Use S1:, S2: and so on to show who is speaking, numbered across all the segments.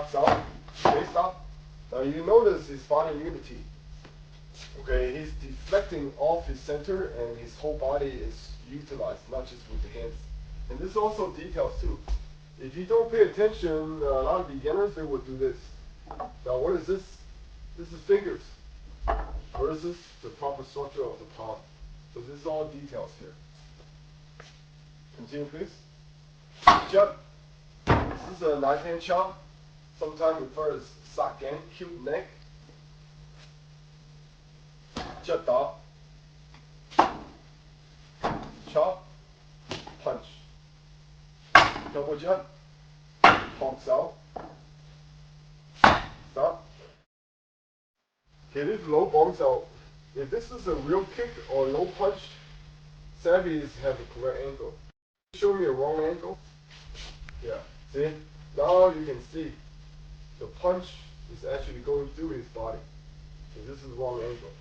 S1: Pox Sao, face up. Now you notice his body unity. Okay, he's deflecting off his center and his whole body is utilized, not just with the hands. And this is also details too. If you don't pay attention, a lot of beginners, they will do this. Now what is this? This is fingers versus the proper structure of the palm. So this is all details here. Continue please. Jump. This is a knife hand chop, sometimes referred as saken, cute neck. Jut da. Chop. Punch. Double jump. Pox Sao. Stop. Okay, this is low Pox Sao. If this is a real kick or low punch, savvies have a correct angle. Show me a wrong angle. Yeah, see? Now you can see the punch is actually going through his body. So this is wrong angle.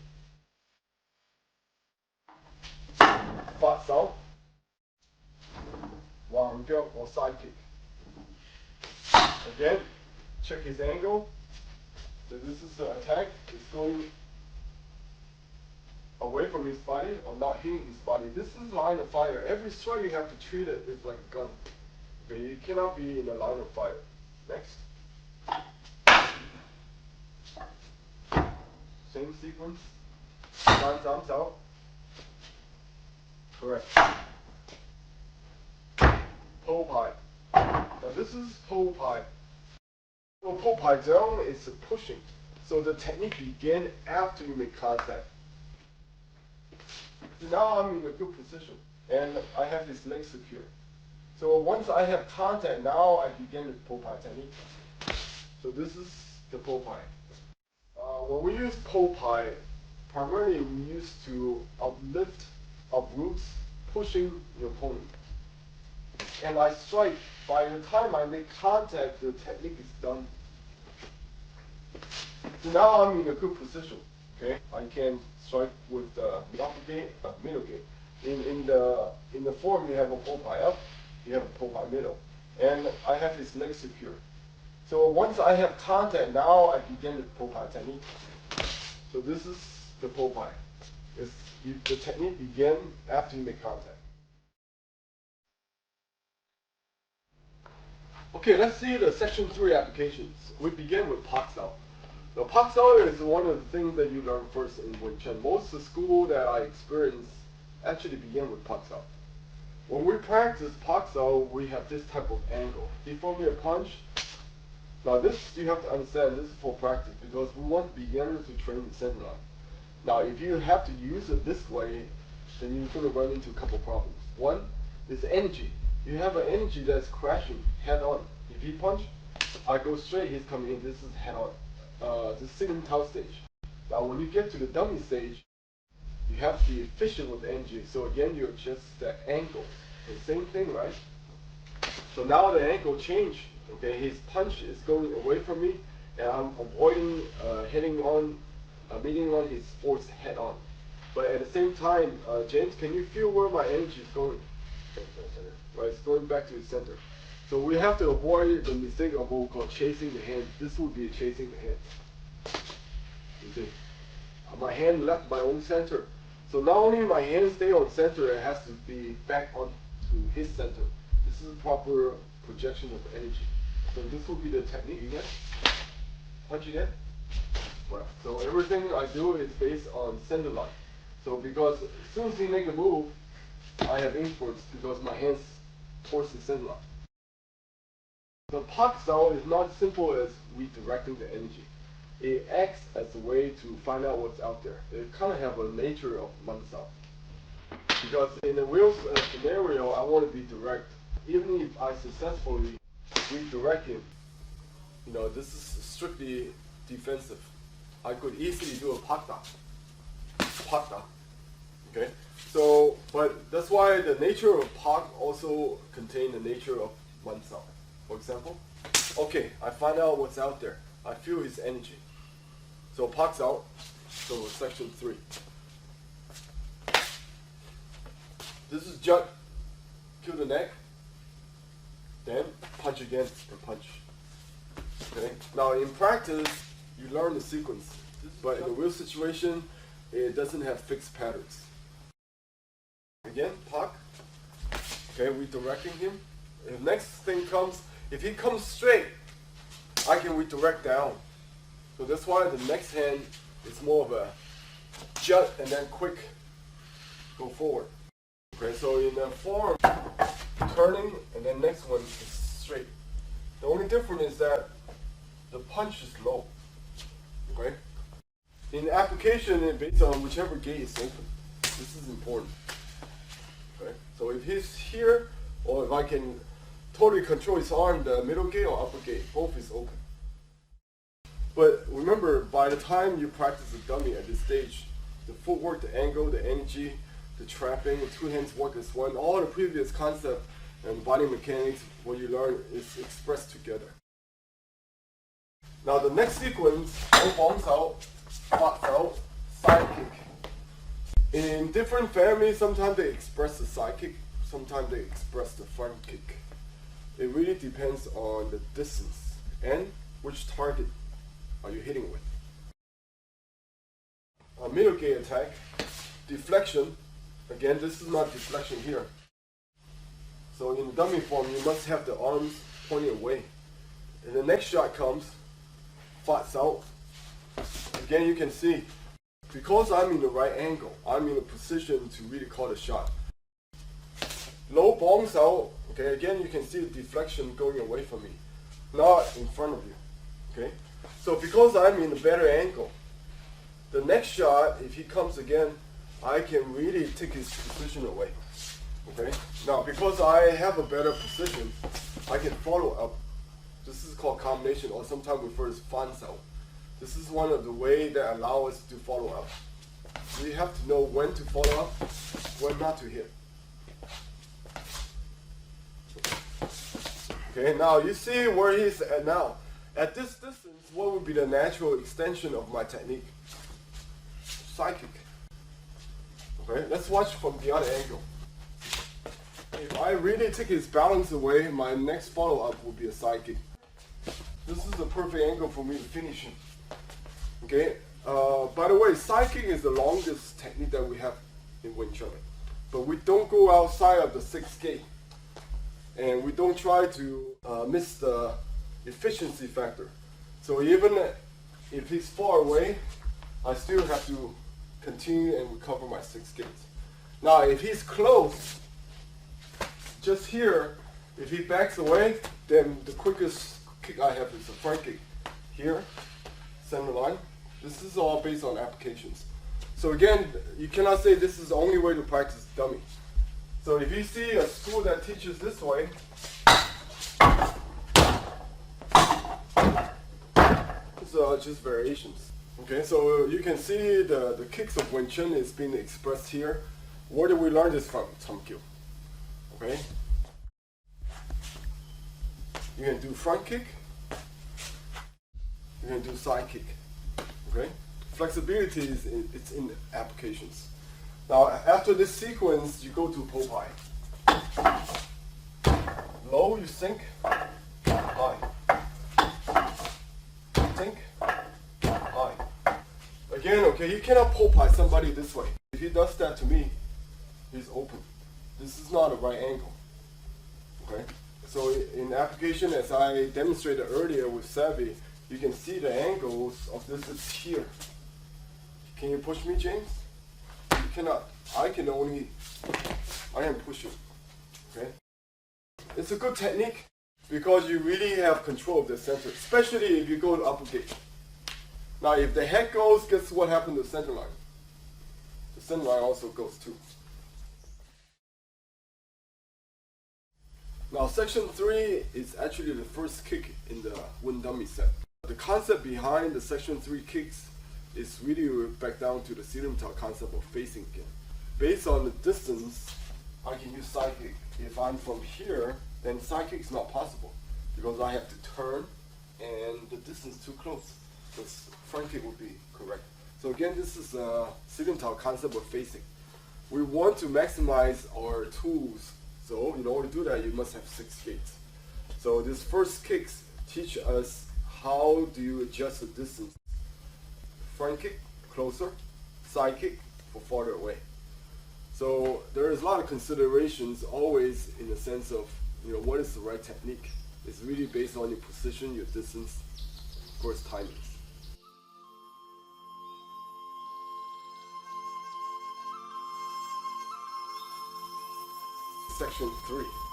S1: Pox Sao. Wang Jiao or side kick. Again, check his angle. So this is the attack. It's going away from his body or not hitting his body. This is line of fire. Every strike you have to treat it as like a gun. Okay, you cannot be in a line of fire. Next. Same sequence. Song Sau. Correct. Po Pai. Now this is Po Pai. Well, Po Pai down is a pushing. So the technique begins after you make contact. So now I'm in a good position and I have this leg secure. So once I have contact, now I begin the Po Pai technique. So this is the Po Pai. When we use Po Pai, primarily we use to uplift, uproots, pushing your opponent. And I strike. By the time I make contact, the technique is done. So now I'm in a good position. Okay, I can strike with the upper gate, middle gate. In the form, you have a Po Pai up, you have a Po Pai middle, and I have this leg secure. So once I have contact, now I begin the Po Pai technique. So this is the Po Pai. The technique begins after you make contact. Okay, let's see the section 3 applications. We begin with Pox Sao. Now, Pox Sao is one of the things that you learn first in Wing Chun. Most of the school that I experienced actually begin with Pox Sao. When we practice Pox Sao, we have this type of angle. Before we punch, now this you have to understand, this is for practice because we want beginners to train the center line. Now, if you have to use it this way, then you're going to run into a couple problems. One is energy. You have an energy that's crashing head on. If he punch, I go straight, he's coming in, this is head on. The Sing Tao stage. Now when you get to the dummy stage, you have to be efficient with energy. So again, you adjust the angle. The same thing, right? So now the angle change. Okay, his punch is going away from me, and I'm avoiding meeting on his force head on. But at the same time, James, can you feel where my energy is going? Right, it's going back to the center. So we have to avoid the mistake of what we call chasing the hand. This would be chasing the hand. You see, my hand left my own center. So not only my hand stay on center, it has to be back onto his center. This is a proper projection of energy. So this would be the technique again. Punch again. Right. So everything I do is based on center line. So because as soon as he make a move, I have influence because my hands towards the center line. The Pox Sao is not simple as redirecting the energy. It acts as a way to find out what's out there. It kind of have a nature of Man Sao. Because in a real scenario, I want to be direct. Even if I successfully redirect him, you know, this is strictly defensive. I could easily do a Pox Sao. Okay? So, but that's why the nature of Pox also contains the nature of Man Sao. For example, okay, I find out what's out there. I feel his energy. So Pox Sao, so section 3. This is jut, kill the neck, then punch again and punch. Okay. Now in practice, you learn the sequence, but in the real situation, it doesn't have fixed patterns. Again, Pox. Okay, redirecting him. The next thing comes, if he comes straight, I can redirect down. So that's why the next hand is more of a jut and then quick go forward. Okay, so in the form, turning and then next one is straight. The only difference is that the punch is low. Okay? In application, it's based on whichever gate is open. This is important. Okay? So if he's here, or if I can totally control his arm, the middle gate or upper gate, both is open. But remember, by the time you practice the dummy at this stage, the footwork, the angle, the energy, the trapping, the two hands work as one, all the previous concept and body mechanics, what you learn is expressed together. Now the next sequence, Song Sau, Pox Sao, sidekick. In different families, sometimes they express the sidekick, sometimes they express the front kick. It really depends on the distance and which target are you hitting with. A middle gate attack, deflection. Again, this is not deflection here. So in the dummy form, you must have the arms pointing away. And the next shot comes, Pox Sao. Again, you can see, because I'm in the right angle, I'm in a position to really call the shot. Low Pox Sao, okay, again you can see the deflection going away from me, not in front of you. Okay? So because I'm in a better angle, the next shot, if he comes again, I can really take his position away. Okay? Now because I have a better position, I can follow up. This is called combination, or sometimes referred as Frontal. This is one of the ways that allow us to follow up. We have to know when to follow up, when not to hit. Okay, now you see where he's at now. At this distance, what would be the natural extension of my technique? Sidekick. Okay, let's watch from the other angle. If I really take his balance away, my next follow-up will be a sidekick. This is the perfect angle for me to finish him. Okay, by the way, sidekick is the longest technique that we have in Wing Chun. But we don't go outside of the 6th gate. And we don't try to miss the efficiency factor. So even if he's far away, I still have to continue and recover my 6 gates. Now if he's close, just here, if he backs away, then the quickest kick I have is a front kick. Here, center line. This is all based on applications. So again, you cannot say this is the only way to practice dummy. So if you see a school that teaches this way, these are just variations. Okay, so you can see the kicks of Wing Chun is being expressed here. Where did we learn this from? Kyu. Okay. You can do front kick. You can do side kick. Okay. Flexibility is it's in applications. Now after this sequence, you go to Popeye. Low, you sink. High. Sink. High. Again, okay, you cannot Popeye somebody this way. If he does that to me, he's open. This is not a right angle. Okay? So in application, as I demonstrated earlier with Savvy, you can see the angles of this is here. Can you push me, James? You cannot. I can push you. Okay? It's a good technique because you really have control of the center, especially if you go to upper gate. Now if the head goes, guess what happened to the center line? The center line also goes too. Now section 3 is actually the first kick in the Wing Dummy set. The concept behind the section 3 kicks is really back down to the sidekicks concept of facing again. Based on the distance, I can use side kick. If I'm from here, then side kick is not possible because I have to turn and the distance is too close. So front kick would be correct. So again, this is a sidekicks concept of facing. We want to maximize our tools. So in order to do that, you must have 6 gates. So these first kicks teach us how do you adjust the distance? Front kick, closer, side kick for farther away. So there is a lot of considerations always in the sense of, what is the right technique. It's really based on your position, your distance, of course, timings. Section 3.